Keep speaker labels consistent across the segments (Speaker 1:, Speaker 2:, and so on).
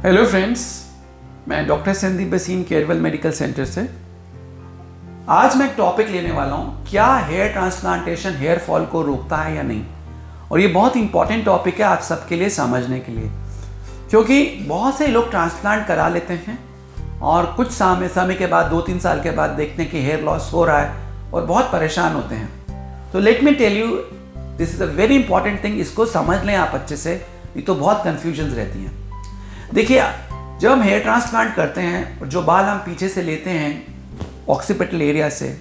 Speaker 1: Hello friends, मैं doctor Sandeep बसीन केरवल medical centre से। आज मैं एक टॉपिक लेने वाला हूँ, क्या हेयर ट्रांसप्लांटेशन हेयर फॉल को रोकता है या नहीं। और ये बहुत इंपॉर्टेंट टॉपिक है आप सबके लिए समझने के लिए, क्योंकि बहुत से लोग ट्रांसप्लांट करा लेते हैं और कुछ समय के बाद 2-3 साल के बाद देखते हैं कि हेयर लॉस हो रहा है और बहुत परेशान होते हैं। तो let me tell you, this is a very important thing. इसको समझ लें आप अच्छे से, ये तो बहुत कन्फ्यूजन्स रहती हैं। देखिए, जब हम हेयर ट्रांसप्लांट करते हैं और जो बाल हम पीछे से लेते हैं ऑक्सीपिटल एरिया से,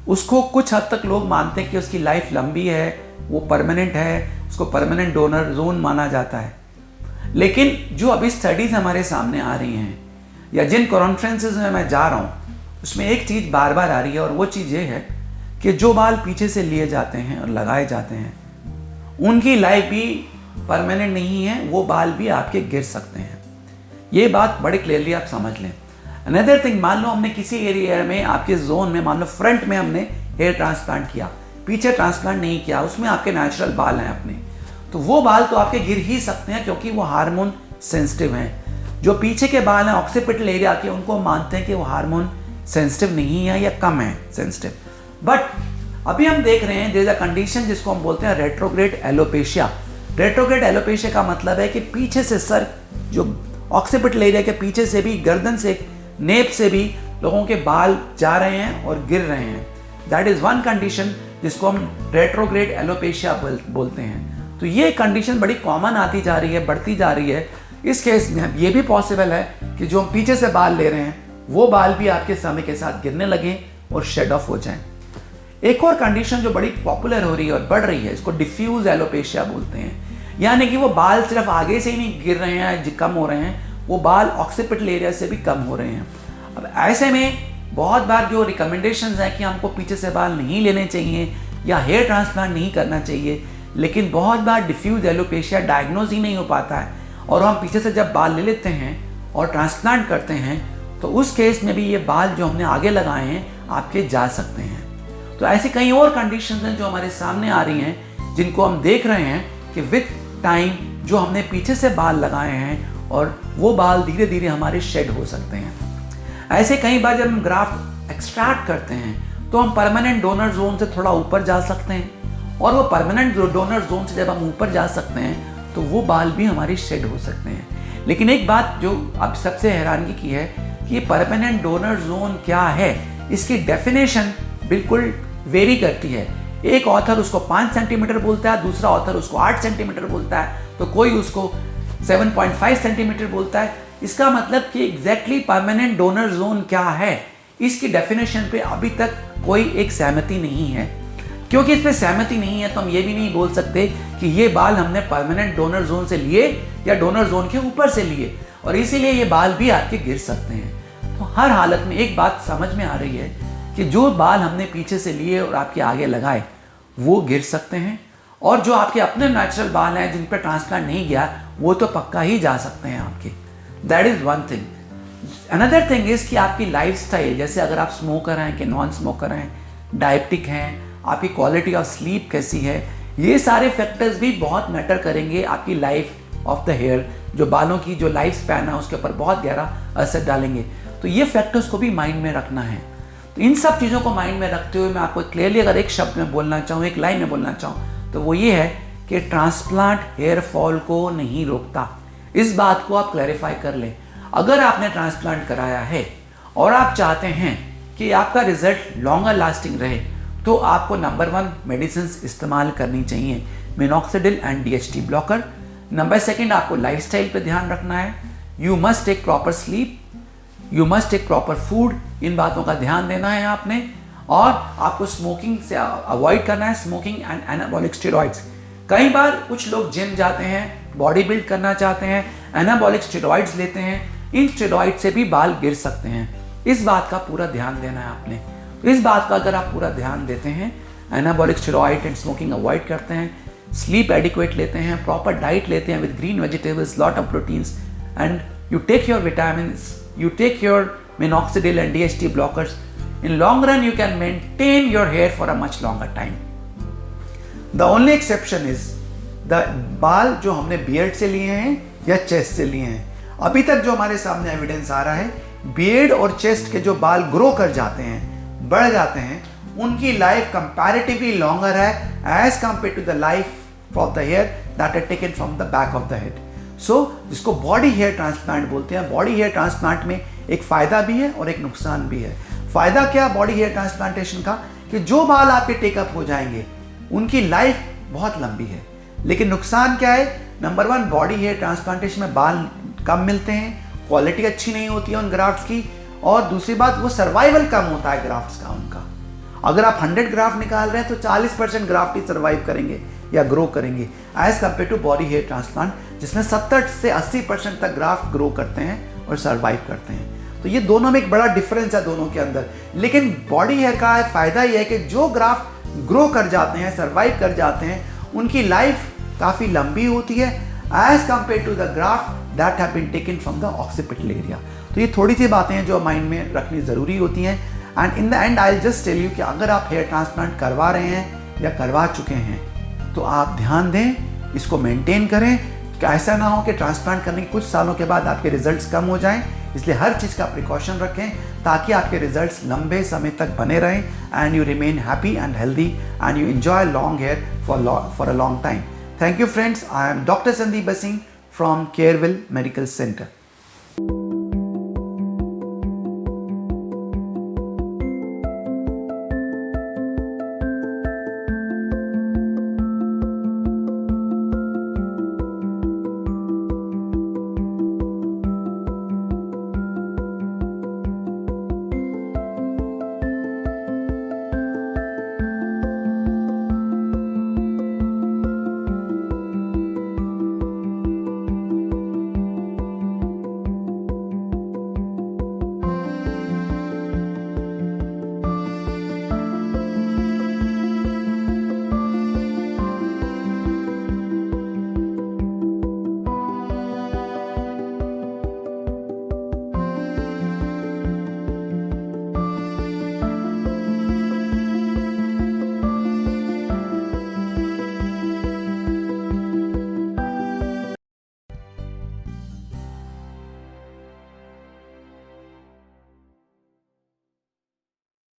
Speaker 1: उसको कुछ हद तक लोग मानते हैं कि उसकी लाइफ लंबी है, वो परमानेंट है, उसको परमानेंट डोनर जोन माना जाता है। लेकिन जो अभी स्टडीज़ हमारे सामने आ रही हैं या जिन कॉन्फ्रेंसेस में मैं जा रहा हूँ, उसमें एक चीज़ बार बार आ रही है और वो चीज़ ये है कि जो बाल पीछे से लिए जाते हैं और लगाए जाते हैं, उनकी लाइफ भी परमानेंट नहीं है, वो बाल भी आपके गिर सकते हैं। ये बात बड़े क्लियरली आप समझ लें। अनदर थिंग, मान लो हमने किसी एरिया में आपके जोन में, मान लो फ्रंट में हमने हेयर ट्रांसप्लांट किया, पीछे ट्रांसप्लांट नहीं किया, उसमें आपके नेचुरल बाल हैं अपने, तो वो बाल तो आपके गिर ही सकते हैं क्योंकि वो हार्मोन सेंसिटिव हैं। जो पीछे के बाल हैं ऑक्सीपिटल एरिया के, उनको मानते हैं कि वो हार्मोन सेंसिटिव नहीं है या कम है सेंसिटिव। बट अभी हम देख रहे हैं देयर इज अ कंडीशन जिसको हम बोलते हैं रेट्रोग्रेड एलोपेशिया। रेट्रोग्रेड एलोपेशिया का मतलब है कि पीछे से सर, जो ऑक्सीपिटल एरिया के पीछे से भी, गर्दन से, नेप से भी लोगों के बाल जा रहे हैं और गिर रहे हैं। दैट इज वन कंडीशन जिसको हम रेट्रोग्रेड एलोपेशिया बोलते हैं। तो ये कंडीशन बड़ी कॉमन आती जा रही है, बढ़ती जा रही है। इस केस में ये भी पॉसिबल है कि जो हम पीछे से बाल ले रहे हैं, वो बाल भी आपके समय के साथ गिरने लगें और शेड ऑफ हो जाएं। एक और कंडीशन जो बड़ी पॉपुलर हो रही है और बढ़ रही है, इसको डिफ्यूज एलोपेशिया बोलते हैं। यानी कि वो बाल सिर्फ आगे से ही नहीं गिर रहे हैं, कम हो रहे हैं, वो बाल ऑक्सीपिटल एरिया से भी कम हो रहे हैं। अब ऐसे में बहुत बार जो रिकमेंडेशंस हैं कि हमको पीछे से बाल नहीं लेने चाहिए या हेयर ट्रांसप्लांट नहीं करना चाहिए, लेकिन बहुत बार डिफ्यूज एलोपेशिया डायग्नोज ही नहीं हो पाता है और हम पीछे से जब बाल ले लेते हैं और ट्रांसप्लांट करते हैं, तो उस केस में भी ये बाल जो हमने आगे लगाए हैं आपके जा सकते हैं। तो ऐसी कई और कंडीशंस हैं जो हमारे सामने आ रही हैं, जिनको हम देख रहे हैं कि विद टाइम जो हमने पीछे से बाल लगाए हैं और वो बाल धीरे धीरे हमारे शेड हो सकते हैं। ऐसे कई बार जब हम ग्राफ्ट एक्सट्रैक्ट करते हैं तो हम परमानेंट डोनर जोन से थोड़ा ऊपर जा सकते हैं, और वो परमानेंट डोनर जोन से जब हम ऊपर जा सकते हैं तो वो बाल भी हमारे शेड हो सकते हैं। लेकिन एक बात जो अब सबसे हैरानगी की है कि ये परमानेंट डोनर जोन क्या है, इसकी डेफिनेशन बिल्कुल वेरी करती है। एक ऑथर उसको 5 सेंटीमीटर बोलता है, दूसरा ऑथर उसको 8 सेंटीमीटर बोलता है, तो कोई उसको 7.5 सेंटीमीटर बोलता है। इसका मतलब कि एग्जैक्टली परमानेंट डोनर जोन क्या है, इसकी डेफिनेशन पे अभी तक कोई एक सहमति नहीं है। क्योंकि इस पे सहमति नहीं है तो हम ये भी नहीं बोल सकते कि ये बाल हमने परमानेंट डोनर जोन से लिए या डोनर जोन के ऊपर से लिए, और इसीलिए ये बाल भी आपके गिर सकते हैं। तो हर हालत में एक बात समझ में आ रही है कि जो बाल हमने पीछे से लिए और आपके आगे लगाए, वो गिर सकते हैं, और जो आपके अपने नेचुरल बाल हैं जिन पर ट्रांसप्लांट नहीं गया, वो तो पक्का ही जा सकते हैं आपके। That is one thing. Another thing is कि आपकी लाइफस्टाइल, जैसे अगर आप स्मोकर हैं कि नॉन स्मोकर हैं, डायबिटिक हैं, आपकी क्वालिटी ऑफ स्लीप कैसी है, ये सारे फैक्टर्स भी बहुत मैटर करेंगे आपकी लाइफ ऑफ द हेयर। जो बालों की जो लाइफ स्पैन है उसके ऊपर बहुत गहरा असर डालेंगे। तो ये फैक्टर्स को भी माइंड में रखना है। तो इन सब चीज़ों को माइंड में रखते हुए मैं आपको क्लियरली अगर एक शब्द में बोलना चाहूँ, एक लाइन में बोलना चाहूँ, तो वो ये है कि ट्रांसप्लांट हेयर फॉल को नहीं रोकता। इस बात को आप क्लैरिफाई कर लें। अगर आपने ट्रांसप्लांट कराया है और आप चाहते हैं कि आपका रिजल्ट लॉन्गर लास्टिंग रहे, तो आपको नंबर 1 मेडिसिन इस्तेमाल करनी चाहिए, minoxidil and DHT blocker. Number 2 आपको लाइफस्टाइल पे ध्यान रखना है। You must take proper sleep, you must take proper food, इन बातों का ध्यान देना है आपने। और आपको स्मोकिंग से अवॉइड करना है, स्मोकिंग एंड एनाबॉलिक स्टेरॉइड्स। कई बार कुछ लोग जिम जाते हैं, बॉडी बिल्ड करना चाहते हैं, एनाबॉलिक स्टेरॉइड्स लेते हैं, इन स्टेरॉइड से भी बाल गिर सकते हैं। इस बात का पूरा ध्यान देना है आपने। इस बात का अगर आप पूरा ध्यान देते हैं, anabolic steroid and smoking avoid करते हैं, स्लीप एडिक्वेट लेते हैं, प्रॉपर डाइट लेते हैं with green vegetables, lot of proteins, and you take your vitamins, you take your minoxidil and DHT blockers, in long run you can maintain your hair for a much longer time. The only exception is the बाल जो हमने beard से लिए हैं या chest से लिए हैं, अभी तक जो हमारे सामने एविडेंस आ रहा है, बियर्ड और चेस्ट के जो बाल ग्रो कर जाते हैं, बढ़ जाते हैं, उनकी लाइफ कंपैरेटिवली लॉन्गर है as compare to the life of the hair that are taken from the back of the head. So जिसको बॉडी हेयर ट्रांसप्लांट बोलते हैं, बॉडी हेयर ट्रांसप्लांट में एक फायदा भी है और एक नुकसान भी है। फायदा क्या बॉडी हेयर ट्रांसप्लांटेशन का, कि जो बाल आपके टेकअप हो जाएंगे उनकी लाइफ बहुत लंबी है। लेकिन नुकसान क्या है? नंबर 1, बॉडी हेयर ट्रांसप्लांटेशन में बाल कम मिलते हैं, क्वालिटी अच्छी नहीं होती है उन ग्राफ्ट्स की, और दूसरी बात वो सर्वाइवल कम होता है ग्राफ्ट्स का उनका। अगर आप 100 ग्राफ्ट निकाल रहे हैं तो 40% ग्राफ्ट ही सर्वाइव करेंगे या ग्रो करेंगे as compare to body hair transplant, जिसमें 70 से 80% तक ग्राफ्ट ग्रो करते हैं और सर्वाइव करते हैं। तो ये दोनों में एक बड़ा डिफरेंस है दोनों के अंदर। लेकिन बॉडी हेयर का फायदा ये है कि जो ग्राफ्ट ग्रो कर जाते हैं, सर्वाइव कर जाते हैं, उनकी लाइफ काफ़ी लंबी होती है as compare to the graft that have been taken from the occipital area. तो ये थोड़ी सी बातें हैं जो माइंड में रखनी ज़रूरी होती हैं। And in the end I will just tell you कि अगर आप हेयर ट्रांसप्लांट करवा रहे हैं या करवा चुके हैं तो आप ध्यान दें, इसको मेंटेन करें कि ऐसा ना हो कि ट्रांसप्लांट करने के कुछ सालों के बाद आपके रिजल्ट्स कम हो जाएं। इसलिए हर चीज़ का प्रिकॉशन रखें ताकि आपके रिजल्ट्स लंबे समय तक बने रहें and you remain happy and healthy and you enjoy long here for a long time. Thank you friends, I am Dr. Sandeep Basing from Carewell Medical Center.